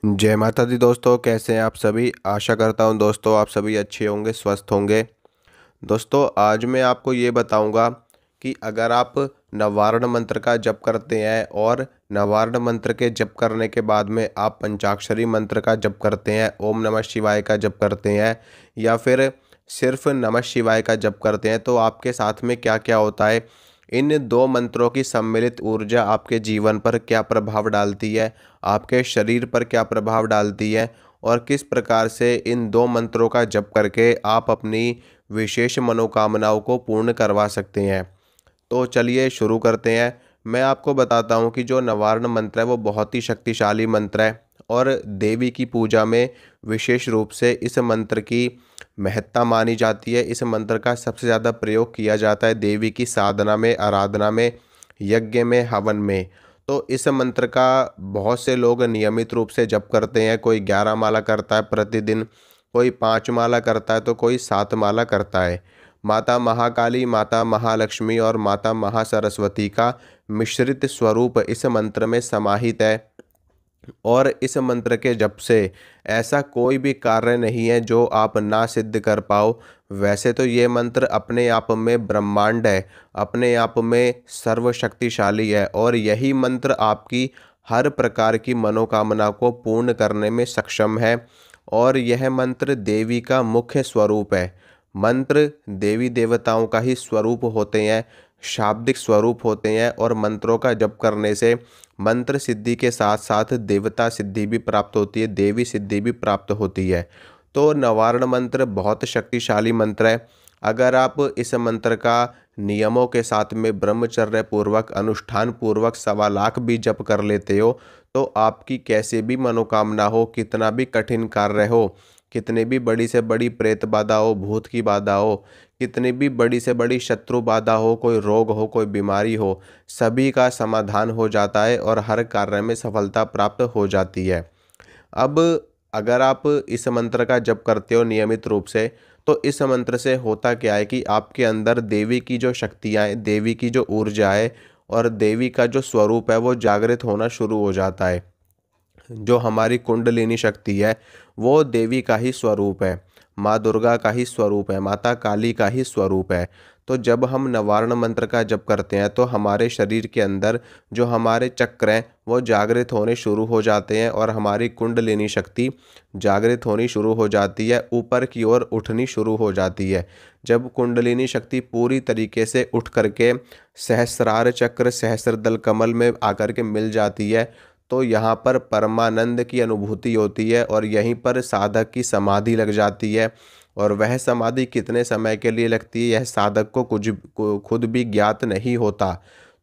जय माता दी दोस्तों, कैसे हैं आप सभी। आशा करता हूं दोस्तों आप सभी अच्छे होंगे, स्वस्थ होंगे। दोस्तों आज मैं आपको ये बताऊंगा कि अगर आप नवारण मंत्र का जप करते हैं और नवारण मंत्र के जप करने के बाद में आप पंचाक्षरी मंत्र का जप करते हैं, ओम नमः शिवाय का जप करते हैं या फिर सिर्फ नमः शिवाय का जप करते हैं, तो आपके साथ में क्या क्या होता है। इन दो मंत्रों की सम्मिलित ऊर्जा आपके जीवन पर क्या प्रभाव डालती है, आपके शरीर पर क्या प्रभाव डालती है और किस प्रकार से इन दो मंत्रों का जप करके आप अपनी विशेष मनोकामनाओं को पूर्ण करवा सकते हैं। तो चलिए शुरू करते हैं। मैं आपको बताता हूँ कि जो नवारण मंत्र है वो बहुत ही शक्तिशाली मंत्र है और देवी की पूजा में विशेष रूप से इस मंत्र की महत्ता मानी जाती है। इस मंत्र का सबसे ज़्यादा प्रयोग किया जाता है देवी की साधना में, आराधना में, यज्ञ में, हवन में। तो इस मंत्र का बहुत से लोग नियमित रूप से जप करते हैं। कोई 11 माला करता है प्रतिदिन, कोई 5 माला करता है, तो कोई 7 माला करता है। माता महाकाली, माता महालक्ष्मी और माता महासरस्वती का मिश्रित स्वरूप इस मंत्र में समाहित है और इस मंत्र के जप से ऐसा कोई भी कार्य नहीं है जो आप ना सिद्ध कर पाओ। वैसे तो ये मंत्र अपने आप में ब्रह्मांड है, अपने आप में सर्वशक्तिशाली है और यही मंत्र आपकी हर प्रकार की मनोकामना को पूर्ण करने में सक्षम है। और यह मंत्र देवी का मुख्य स्वरूप है। मंत्र देवी देवताओं का ही स्वरूप होते हैं, शाब्दिक स्वरूप होते हैं और मंत्रों का जप करने से मंत्र सिद्धि के साथ साथ देवता सिद्धि भी प्राप्त होती है, देवी सिद्धि भी प्राप्त होती है। तो नवारण मंत्र बहुत शक्तिशाली मंत्र है। अगर आप इस मंत्र का नियमों के साथ में ब्रह्मचर्य पूर्वक, अनुष्ठान पूर्वक 1.25 लाख भी जप कर लेते हो तो आपकी कैसे भी मनोकामना हो, कितना भी कठिन कार्य हो, कितनी भी बड़ी से बड़ी प्रेत बाधा हो, भूत की बाधा हो, कितनी भी बड़ी से बड़ी शत्रु बाधा हो, कोई रोग हो, कोई बीमारी हो, सभी का समाधान हो जाता है और हर कार्य में सफलता प्राप्त हो जाती है। अब अगर आप इस मंत्र का जप करते हो नियमित रूप से, तो इस मंत्र से होता क्या है कि आपके अंदर देवी की जो शक्तियाँ हैं, देवी की जो ऊर्जा है और देवी का जो स्वरूप है वो जागृत होना शुरू हो जाता है। जो हमारी कुंडलिनी शक्ति है वो देवी का ही स्वरूप है, माँ दुर्गा का ही स्वरूप है, माता काली का ही स्वरूप है। तो जब हम नवारण मंत्र का जप करते हैं तो हमारे शरीर के अंदर जो हमारे चक्र हैं वो जागृत होने शुरू हो जाते हैं और हमारी कुंडलिनी शक्ति जागृत होनी शुरू हो जाती है, ऊपर की ओर उठनी शुरू हो जाती है। जब कुंडलिनी शक्ति पूरी तरीके से उठ करके सहस्रार चक्र, सहस्रदल कमल में आकर के मिल जाती है तो यहाँ पर परमानंद की अनुभूति होती है और यहीं पर साधक की समाधि लग जाती है। और वह समाधि कितने समय के लिए लगती है यह साधक को खुद भी ज्ञात नहीं होता।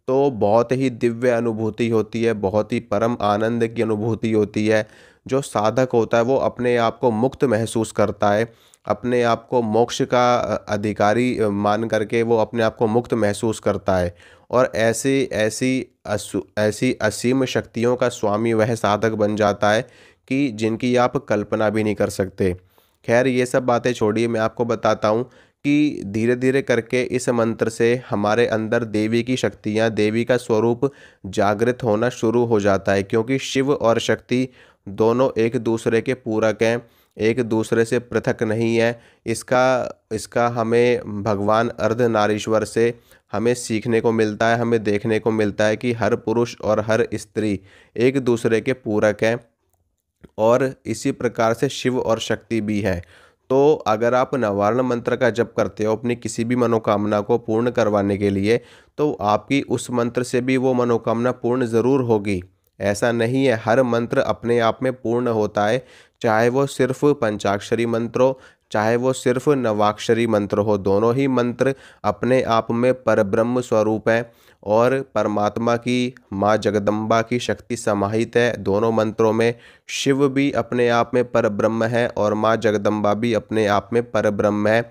तो बहुत ही दिव्य अनुभूति होती है, बहुत ही परम आनंद की अनुभूति होती है। जो साधक होता है वो अपने आप को मुक्त महसूस करता है, अपने आप को मोक्ष का अधिकारी मान करके वो अपने आप को मुक्त महसूस करता है। और ऐसी ऐसी ऐसी असीम शक्तियों का स्वामी वह साधक बन जाता है कि जिनकी आप कल्पना भी नहीं कर सकते। खैर ये सब बातें छोड़िए, मैं आपको बताता हूँ कि धीरे धीरे करके इस मंत्र से हमारे अंदर देवी की शक्तियाँ, देवी का स्वरूप जागृत होना शुरू हो जाता है, क्योंकि शिव और शक्ति दोनों एक दूसरे के पूरक हैं, एक दूसरे से पृथक नहीं है। इसका इसका हमें भगवान अर्धनारीश्वर से हमें सीखने को मिलता है, हमें देखने को मिलता है कि हर पुरुष और हर स्त्री एक दूसरे के पूरक हैं और इसी प्रकार से शिव और शक्ति भी है। तो अगर आप नवारण मंत्र का जप करते हो अपनी किसी भी मनोकामना को पूर्ण करवाने के लिए, तो आपकी उस मंत्र से भी वो मनोकामना पूर्ण ज़रूर होगी। ऐसा नहीं है, हर मंत्र अपने आप में पूर्ण होता है, चाहे वो सिर्फ पंचाक्षरी मंत्र हो, चाहे वो सिर्फ नवाक्षरी मंत्र हो। दोनों ही मंत्र अपने आप में परब्रह्म स्वरूप है और परमात्मा की, माँ जगदम्बा की शक्ति समाहित है दोनों मंत्रों में। शिव भी अपने आप में परब्रह्म है और माँ जगदम्बा भी अपने आप में परब्रह्म है,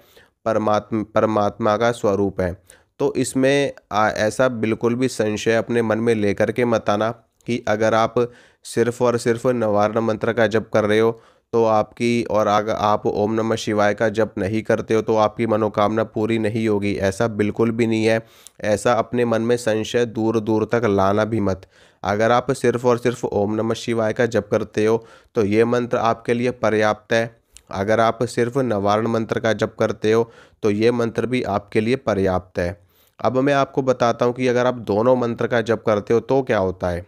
परमात्मा का स्वरूप है। तो इसमें ऐसा बिल्कुल भी संशय अपने मन में लेकर के मत आना कि अगर आप सिर्फ और सिर्फ नवारण मंत्र का जप कर रहे हो तो आपकी, और अगर आप ओम नमः शिवाय का जप नहीं करते हो तो आपकी मनोकामना पूरी नहीं होगी, ऐसा बिल्कुल भी नहीं है। ऐसा अपने मन में संशय दूर दूर तक लाना भी मत। अगर आप सिर्फ और सिर्फ ओम नमः शिवाय का जप करते हो तो ये मंत्र आपके लिए पर्याप्त है। अगर आप सिर्फ नवारण मंत्र का जप करते हो तो ये मंत्र भी आपके लिए पर्याप्त है। अब मैं आपको बताता हूँ कि अगर आप दोनों मंत्र का जप करते हो तो क्या होता है।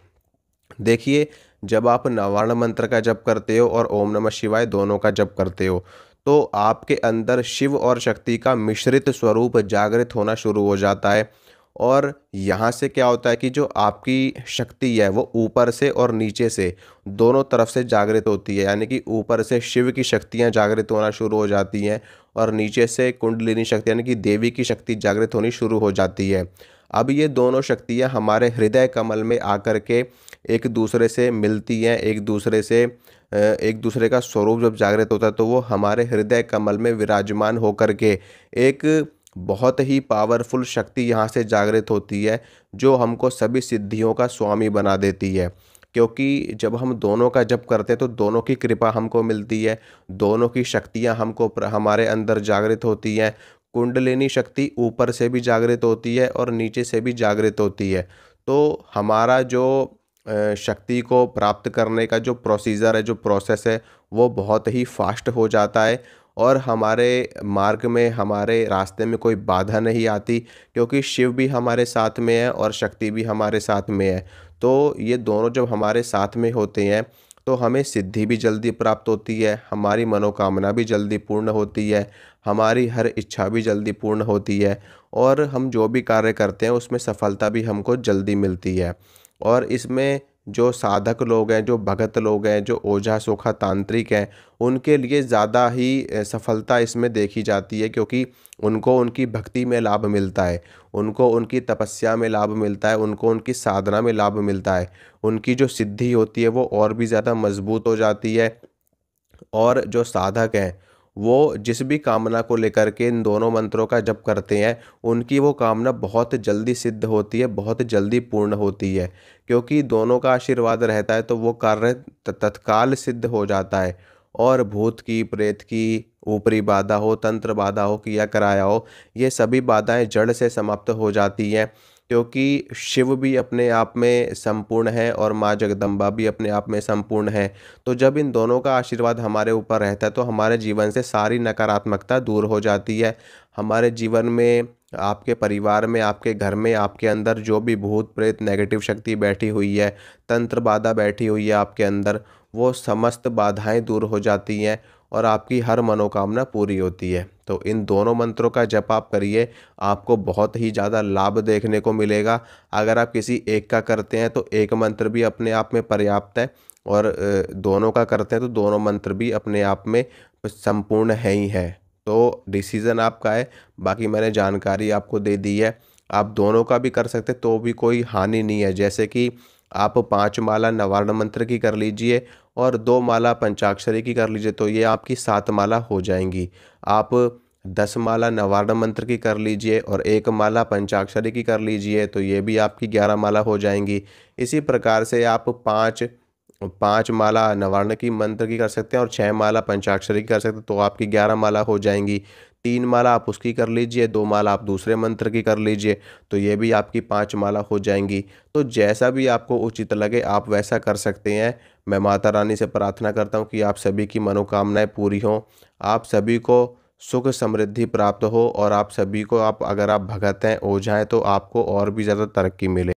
देखिए, जब आप नवार्ण मंत्र का जप करते हो और ओम नमः शिवाय दोनों का जप करते हो तो आपके अंदर शिव और शक्ति का मिश्रित स्वरूप जागृत होना शुरू हो जाता है। और यहाँ से क्या होता है कि जो आपकी शक्ति है वो ऊपर से और नीचे से दोनों तरफ से जागृत होती है, यानी कि ऊपर से शिव की शक्तियाँ जागृत होना शुरू हो जाती हैं और नीचे से कुंडलिनी शक्ति यानी कि देवी की शक्ति जागृत होनी शुरू हो जाती है। अब ये दोनों शक्तियाँ हमारे हृदय कमल में आकर के एक दूसरे से मिलती हैं, एक दूसरे का स्वरूप जब जागृत होता है तो वो हमारे हृदय कमल में विराजमान होकर के एक बहुत ही पावरफुल शक्ति यहाँ से जागृत होती है, जो हमको सभी सिद्धियों का स्वामी बना देती है। क्योंकि जब हम दोनों का जप करते हैं तो दोनों की कृपा हमको मिलती है, दोनों की शक्तियाँ हमारे अंदर जागृत होती हैं। कुंडलिनी शक्ति ऊपर से भी जागृत होती है और नीचे से भी जागृत होती है। तो हमारा जो शक्ति को प्राप्त करने का जो प्रोसीजर है, जो प्रोसेस है, वो बहुत ही फास्ट हो जाता है और हमारे मार्ग में, हमारे रास्ते में कोई बाधा नहीं आती, क्योंकि शिव भी हमारे साथ में है और शक्ति भी हमारे साथ में है। तो ये दोनों जब हमारे साथ में होते हैं तो हमें सिद्धि भी जल्दी प्राप्त होती है, हमारी मनोकामना भी जल्दी पूर्ण होती है, हमारी हर इच्छा भी जल्दी पूर्ण होती है और हम जो भी कार्य करते हैं उसमें सफलता भी हमको जल्दी मिलती है। और इसमें जो साधक लोग हैं, जो भगत लोग हैं, जो ओझा सोखा तांत्रिक हैं, उनके लिए ज़्यादा ही सफलता इसमें देखी जाती है, क्योंकि उनको उनकी भक्ति में लाभ मिलता है, उनको उनकी तपस्या में लाभ मिलता है, उनको उनकी साधना में लाभ मिलता है। उनकी जो सिद्धि होती है वो और भी ज़्यादा मजबूत हो जाती है। और जो साधक हैं वो जिस भी कामना को लेकर के इन दोनों मंत्रों का जप करते हैं, उनकी वो कामना बहुत जल्दी सिद्ध होती है, बहुत जल्दी पूर्ण होती है। क्योंकि दोनों का आशीर्वाद रहता है तो वो कार्य तत्काल सिद्ध हो जाता है। और भूत की, प्रेत की, ऊपरी बाधा हो, तंत्र बाधा हो, किया कराया हो, ये सभी बाधाएं जड़ से समाप्त हो जाती हैं। क्योंकि शिव भी अपने आप में संपूर्ण है और माँ जगदम्बा भी अपने आप में संपूर्ण है। तो जब इन दोनों का आशीर्वाद हमारे ऊपर रहता है तो हमारे जीवन से सारी नकारात्मकता दूर हो जाती है। हमारे जीवन में, आपके परिवार में, आपके घर में, आपके अंदर जो भी भूत प्रेत नेगेटिव शक्ति बैठी हुई है, तंत्र बाधा बैठी हुई है आपके अंदर, वो समस्त बाधाएं दूर हो जाती हैं और आपकी हर मनोकामना पूरी होती है। तो इन दोनों मंत्रों का जप आप करिए, आपको बहुत ही ज़्यादा लाभ देखने को मिलेगा। अगर आप किसी एक का करते हैं तो एक मंत्र भी अपने आप में पर्याप्त है, और दोनों का करते हैं तो दोनों मंत्र भी अपने आप में संपूर्ण है ही है। तो डिसीज़न आपका है, बाकी मैंने जानकारी आपको दे दी है। आप दोनों का भी कर सकते तो भी कोई हानि नहीं है। जैसे कि आप 5 माला नवार्ण मंत्र की कर लीजिए और 2 माला पंचाक्षरी की कर लीजिए तो ये आपकी 7 माला हो जाएंगी। आप 10 माला नवार्ण मंत्र की कर लीजिए और 1 माला पंचाक्षरी की कर लीजिए तो ये भी आपकी 11 माला हो जाएंगी। इसी प्रकार से आप 5 माला नवार्ण की मंत्र की कर सकते हैं और 6 माला पंचाक्षरी की कर सकते हैं तो आपकी 11 माला हो जाएंगी। 3 माला आप उसकी कर लीजिए, 2 माला आप दूसरे मंत्र की कर लीजिए तो ये भी आपकी 5 माला हो जाएंगी। तो जैसा भी आपको उचित लगे आप वैसा कर सकते हैं। मैं माता रानी से प्रार्थना करता हूँ कि आप सभी की मनोकामनाएं पूरी हों, आप सभी को सुख समृद्धि प्राप्त हो और आप सभी को, आप अगर आप भगत हैं, ओझा हैं, तो आपको और भी ज़्यादा तरक्की मिले।